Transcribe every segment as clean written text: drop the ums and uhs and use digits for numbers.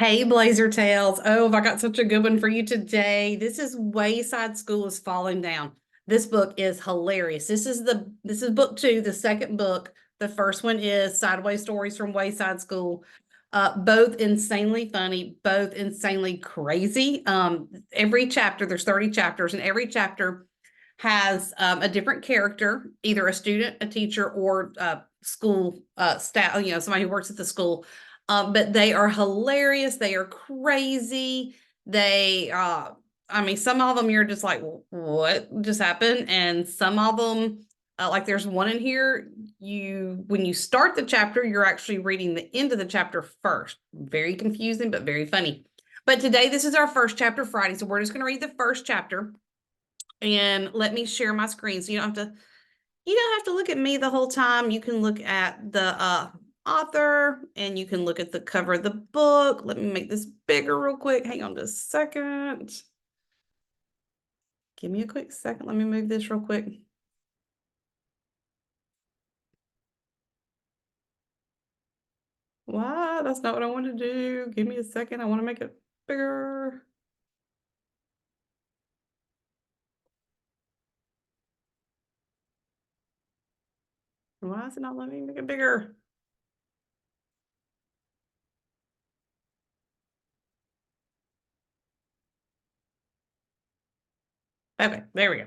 Hey, Blazer Tails. Oh, have I got such a good one for you today. This is Wayside School is Falling Down. This book is hilarious. This is book two, the second book. The first one is Sideways Stories from Wayside School. Both insanely funny, both insanely crazy. Every chapter, there's 30 chapters, and every chapter has a different character, either a student, a teacher, or school staff, somebody who works at the school. But they are hilarious. They are crazy. Some of them you're just like, what just happened? And some of them, like there's one in here, when you start the chapter, you're actually reading the end of the chapter first. Very confusing, but very funny. But today, this is our first chapter Friday. So we're just going to read the first chapter. And let me share my screen. So you don't have to look at me the whole time. You can look at the author and you can look at the cover of the book. Let me make this bigger real quick. Hang on just a second. Give me a quick second. Let me move this real quick. Why? That's not what I want to do. Give me a second. I want to make it bigger. Why is it not letting me make it bigger? Okay, there we go.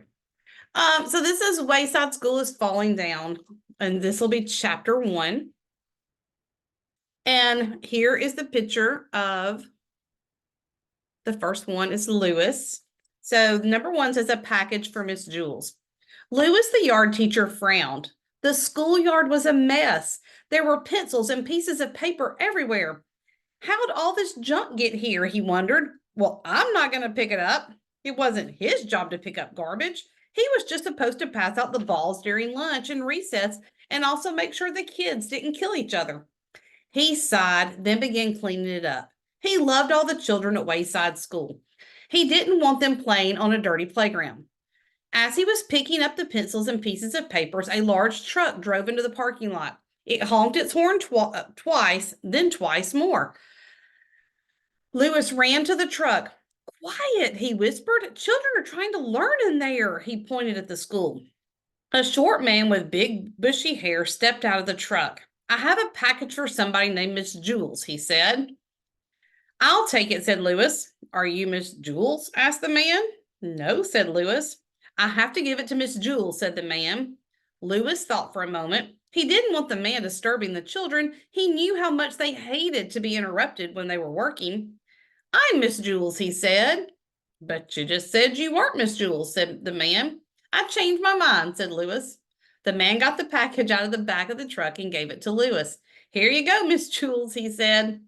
So this is Wayside School is Falling Down, and this will be chapter 1. And here is the picture of the first one is Louis. So number 1 says a package for Miss Jules. Louis, the yard teacher, frowned. The schoolyard was a mess. There were pencils and pieces of paper everywhere. How'd all this junk get here? He wondered. Well, I'm not going to pick it up. It wasn't his job to pick up garbage. He was just supposed to pass out the balls during lunch and recess and also make sure the kids didn't kill each other. He sighed, then began cleaning it up. He loved all the children at Wayside School. He didn't want them playing on a dirty playground. As he was picking up the pencils and pieces of papers, a large truck drove into the parking lot. It honked its horn twice, then twice more. Louis ran to the truck. Quiet, he whispered. Children are trying to learn in there. He pointed at the school. A short man with big, bushy hair stepped out of the truck. I have a package for somebody named Miss Jules, he said. I'll take it, said Louis. Are you Miss Jules? Asked the man. No, said Louis. I have to give it to Miss Jules, said the man. Louis thought for a moment. He didn't want the man disturbing the children. He knew how much they hated to be interrupted when they were working. I'm Miss Jules, he said. But you just said you weren't Miss Jules, said the man. I changed my mind, said Louis. The man got the package out of the back of the truck and gave it to Louis. Here you go, Miss Jules, he said.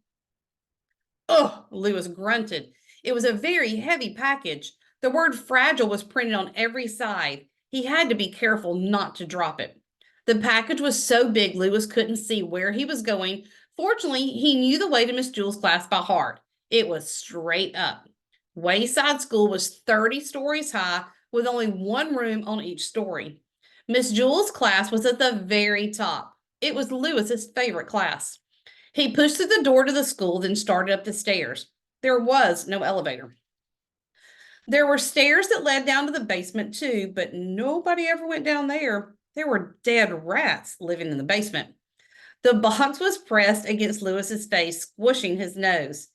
Oh, Louis grunted. It was a very heavy package. The word fragile was printed on every side. He had to be careful not to drop it. The package was so big Louis couldn't see where he was going. Fortunately, he knew the way to Miss Jules' class by heart. It was straight up. Wayside School was 30 stories high with only one room on each story. Miss Jules' class was at the very top. It was Louis's favorite class. He pushed through the door to the school, then started up the stairs. There was no elevator. There were stairs that led down to the basement, too, but nobody ever went down there. There were dead rats living in the basement. The box was pressed against Louis's face, squishing his nose.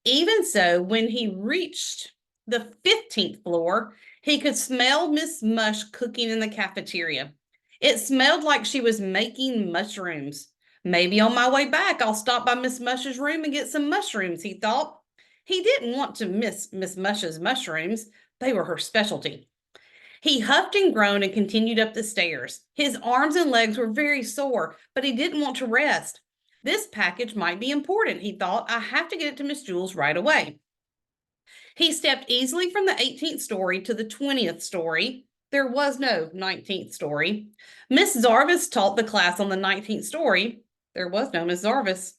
Even so, when he reached the 15th floor, he could smell Miss Mush cooking in the cafeteria. It smelled like she was making mushrooms. Maybe on my way back, I'll stop by Miss Mush's room and get some mushrooms, he thought. He didn't want to miss Miss Mush's mushrooms. They were her specialty. He huffed and groaned and continued up the stairs. His arms and legs were very sore, but he didn't want to rest. This package might be important, he thought. I have to get it to Miss Jules right away. He stepped easily from the 18th story to the 20th story. There was no 19th story. Miss Zarvis taught the class on the 19th story. There was no Miss Zarvis.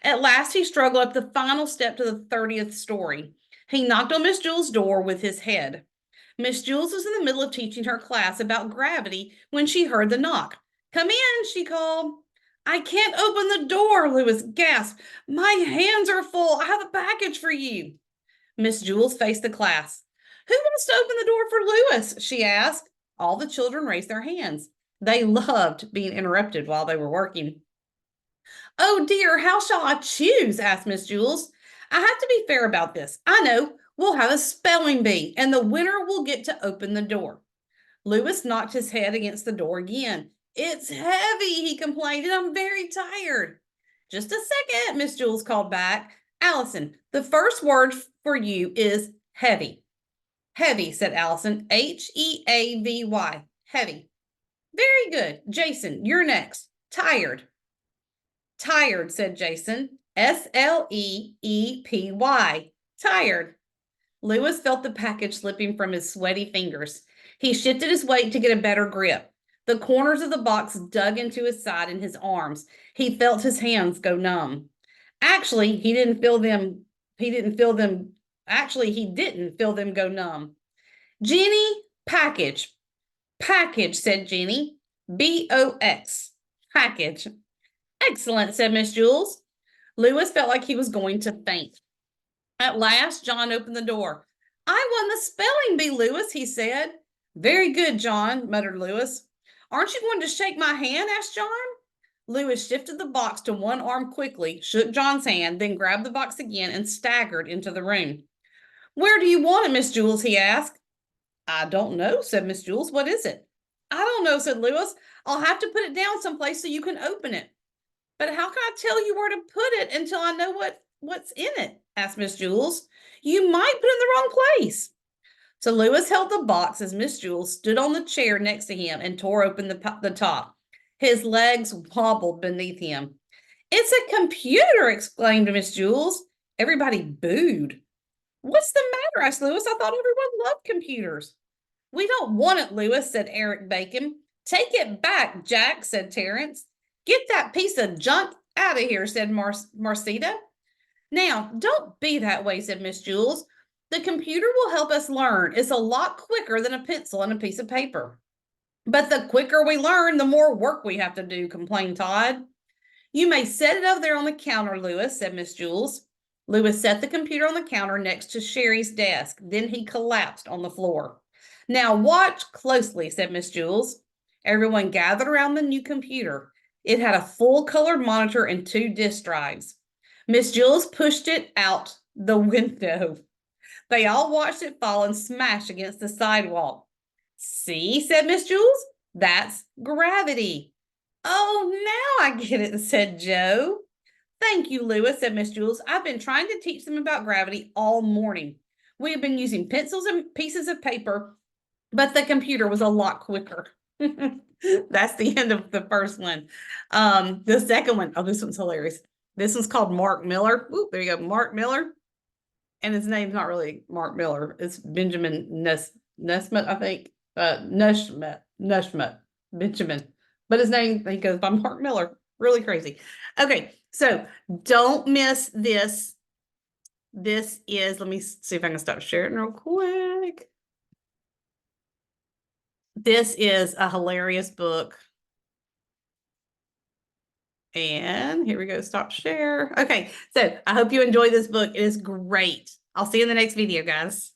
At last, he struggled up the final step to the 30th story. He knocked on Miss Jules' door with his head. Miss Jules was in the middle of teaching her class about gravity when she heard the knock. Come in, she called. I can't open the door, Louis gasped. My hands are full. I have a package for you. Miss Jules faced the class. Who wants to open the door for Louis? She asked. All the children raised their hands. They loved being interrupted while they were working. Oh dear, how shall I choose? Asked Miss Jules. I have to be fair about this. I know. We'll have a spelling bee, and the winner will get to open the door. Louis knocked his head against the door again. It's heavy, he complained, and I'm very tired. Just a second, Miss Jules called back. Allison, the first word for you is heavy. Heavy, said Allison. Heavy. Heavy. Very good. Jason, you're next. Tired. Tired, said Jason. Sleepy. Tired. Louis felt the package slipping from his sweaty fingers. He shifted his weight to get a better grip. The corners of the box dug into his side and his arms. He felt his hands go numb. Actually, he didn't feel them. Actually, he didn't feel them go numb. Jenny, package. Package, said Jenny. Box. Package. Excellent, said Miss Jules. Louis felt like he was going to faint. At last, John opened the door. I won the spelling bee, Louis, he said. Very good, John, muttered Louis. Aren't you going to shake my hand? Asked John. Louis shifted the box to one arm quickly, shook John's hand, then grabbed the box again and staggered into the room. Where do you want it, Miss Jules? He asked. I don't know, said Miss Jules. What is it? I don't know, said Louis. I'll have to put it down someplace so you can open it. But how can I tell you where to put it until I know what's in it? Asked Miss Jules. You might put it in the wrong place. So Louis held the box as Miss Jules stood on the chair next to him and tore open the top. His legs wobbled beneath him. It's a computer, exclaimed Miss Jules. Everybody booed. What's the matter? Asked Louis. I thought everyone loved computers. We don't want it, Louis, said Eric Bacon. Take it back, Jack, said Terrence. Get that piece of junk out of here, said Marcita. Now, don't be that way, said Miss Jules. The computer will help us learn. It's a lot quicker than a pencil and a piece of paper. But the quicker we learn, the more work we have to do, complained Todd. You may set it over there on the counter, Louis, said Miss Jules. Louis set the computer on the counter next to Sherry's desk. Then he collapsed on the floor. Now watch closely, said Miss Jules. Everyone gathered around the new computer. It had a full-colored monitor and 2 disk drives. Miss Jules pushed it out the window. They all watched it fall and smash against the sidewalk. See, said Miss Jules, that's gravity. Oh, now I get it, said Joe. Thank you, Louis, said Miss Jules. I've been trying to teach them about gravity all morning. We have been using pencils and pieces of paper, but the computer was a lot quicker. That's the end of the first one. The second one, oh, this one's hilarious. This one's called Mark Miller. Ooh, there you go, Mark Miller. And his name's not really Mark Miller. It's Benjamin Nesmith, I think. Nushmet, Benjamin. But his name, he goes by Mark Miller. Really crazy. Okay, so don't miss this. This is, let me see if I can stop sharing real quick. This is a hilarious book. And here we go, stop share. Okay, so I hope you enjoyed this book. It is great. I'll see you in the next video, guys.